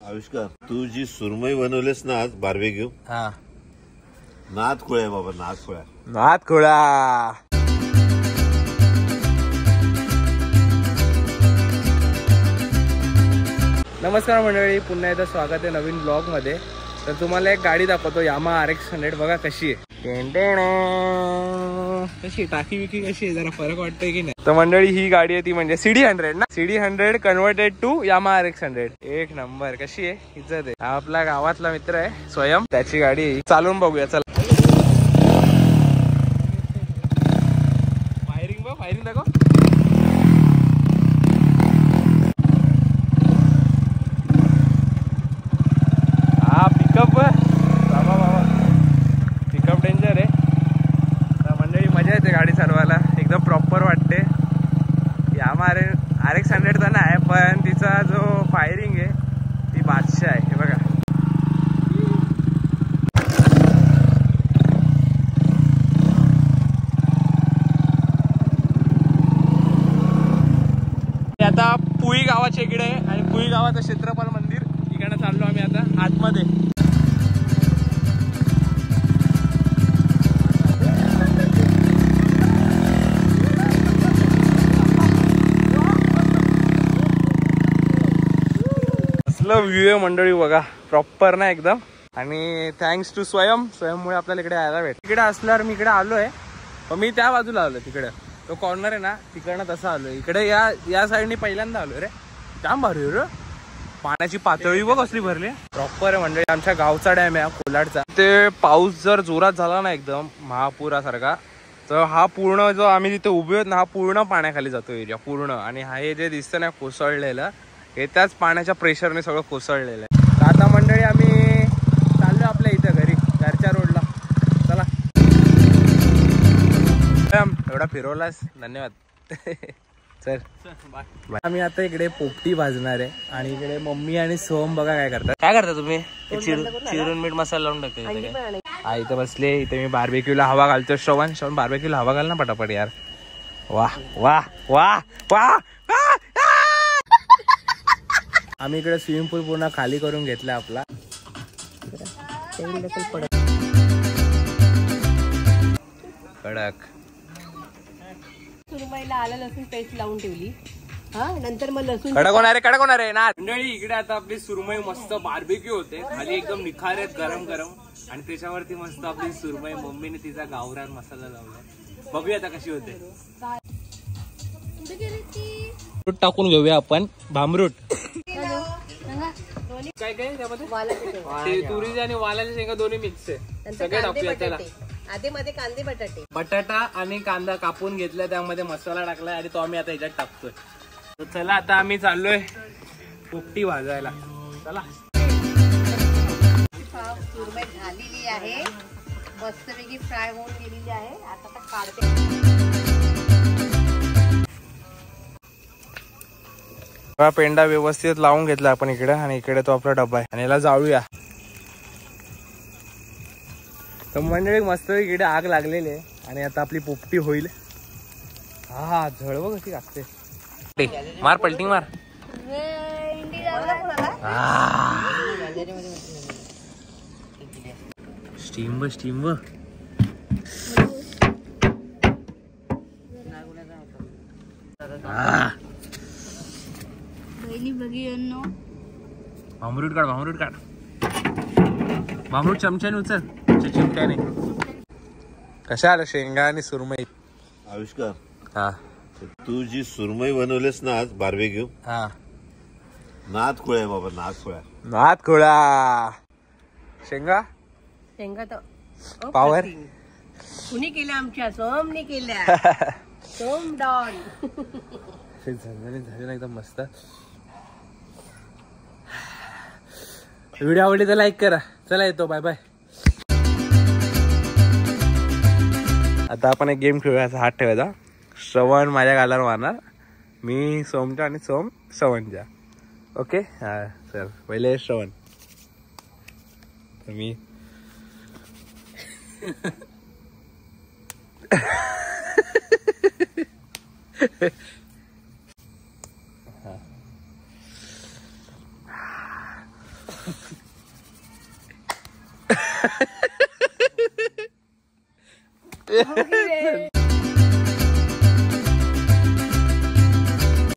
आविष्कार, तू जी सुरमई बनवलेस ना आज बार्बेक्यू, हा नाद खोळा आहे बाबा, नाद खोळा. नाद खोळा. नमस्कार मंडळी, पुन्हा एकदा स्वागत आहे नवीन ब्लॉग मध्ये. तर तुम्हाला एक गाडी दाखवतो, यामा RX 100. बघा कशी आहे. कशी टाकी विकी कशी आहे, जरा फरक वाटतोय की नाही. तर मंडळी ही गाडी आहे ती म्हणजे CD 100 ना, CD 100 converted to Yamaha RX 100. एक नंबर. कशी आहे, इज्जत आहे. हा आपला गावातला मित्र आहे स्वयं, त्याची गाडी आहे. चालून बघूया चला. फायरिंग बघ, फायरिंग दाखव. हा पिकअप बाबा बाबा, पिकअप डेंजर आहे. तर मंडळी मजा येते गाडी चालवायला, एकदम प्रॉपर वाटते. यामा RX 100 तर नाही, पण तिचा जो फायरिंग आहे ती बादशाह आहे. हे बघा, आता पुई गावाच्या इकडे आहे आणि पुई गावाचं क्षेत्रपाल मंदिर इकडे चाललो आम्ही आता आतमध्ये. असलं व्ह्यू आहे मंडळी, बघा प्रॉपर ना एकदम. आणि थँक्स टू स्वयंमुळे आपल्याला इकडे यायला भेट. इकडे असल्यावर मी इकडे आलोय, पण मी त्या बाजूला आलो, तिकडे तो कॉर्नर आहे ना तिकडनं तसं आलोय. इकडे या साईडनी पहिल्यांदा आलोय रे. जाम भारी रे, पाण्याची पातळी बघ कसली भरली. प्रॉपर आहे मंडळी, आमच्या गावचा डॅम आहे कोलाडचा. ते पाऊस जर जोरात झाला ना एकदम महापुरासारखा, तर हा पूर्ण जो आम्ही तिथे उभे आहोत ना, हा पूर्ण पाण्याखाली जातो एरिया पूर्ण. आणि हा हे जे दिसतं ना कोसळलेलं, हे त्याच पाण्याच्या प्रेशरने सगळं कोसळलेलं आहे. तर आता मंडळी आम्ही चाललो आपल्या इथं घरी, घरच्या रोडला. चला, एवढा फिरवलास, धन्यवाद. चल बाय. आम्ही आता इकडे पोपटी भाजणार आहे आणि इकडे मम्मी आणि सोम बघा काय करतात. काय करता तुम्ही? चिरून मीठ मसाला लावून टाकते. हा इथं बसले, इथे मी बार्बेक्यूला हवा घालतो. श्रवण बार्बेक्यूला हवा घाल ना पटापट यार. वाह वाह वाह वाह. आम्ही इकडे स्विमिंग पूल पूर्ण खाली करून घेतला आपला. कडक सुरमईला आलं लसूण पेस्ट लावून ठेवली. हा नंतर मग लसूण कडक होणार आहे ना मंडळी. इकडे आता आपली सुरमई मस्त बार्बेक्यू होते, खाली एकदम निखारेत गरम गरम, आणि त्याच्यावरती मस्त आपली सुरमई मम्मीने तिचा गावरान मसाला लावलाय. बघूया आता कशी होते. टाकून घेऊया आपण भामरूट. काय काय त्यामध्ये तुरीचे आणि वालाच्या शेंगा दोन्ही मिक्स आहे. सगळे टाकूया त्याला. आधी मध्ये कांदे बटाटा आणि कांदा कापून घेतला, त्यामध्ये मसाला टाकलाय आणि तो आम्ही आता याच्यात टाकतोय. तर चला आता आम्ही चाललोय पोपटी भाजायला. चला. सुरमई झालेली आहे, मस्तपैकी फ्राय होऊन गेलेली आहे. आता काढते. पेंडा व्यवस्थित लावून घेतला आपण इकडे, आणि इकडे तो आपला डबा आहे, आणि याला जाळूया. तर मंडळी मस्त इकडे आग लागलेली आहे आणि आता आपली पोपटी होईल. हा झळव कशी लागते. मार पलटिंग मार. Steam steam. भामरूट काढ, भामरूट काढ. भामरूट चमच्याने उचल, चिमट्याने. कशा आलं शेंगा आणि सुरमई? आविष्कार, हा तू जी सुरमई बनवलेस ना आज बार्बेक्यू, हा नाद खोळा आहे बाबा, नाद खोळा. नाद खोळा. शेंगा तर पावर कुणी केल्या? आमच्या सोमने केल्या. सोम डॉन. झाले ना एकदम मस्त. व्हिडिओ आवडली तर लाईक करा. चला येतो, बाय बाय. आता आपण एक गेम खेळूया. हात ठेवायचा, श्रवण माझ्या गालावर मारणार, मी सोमच्या आणि सोम श्रवणच्या. ओके. हा चल, पहिले श्रवण. मी Okay.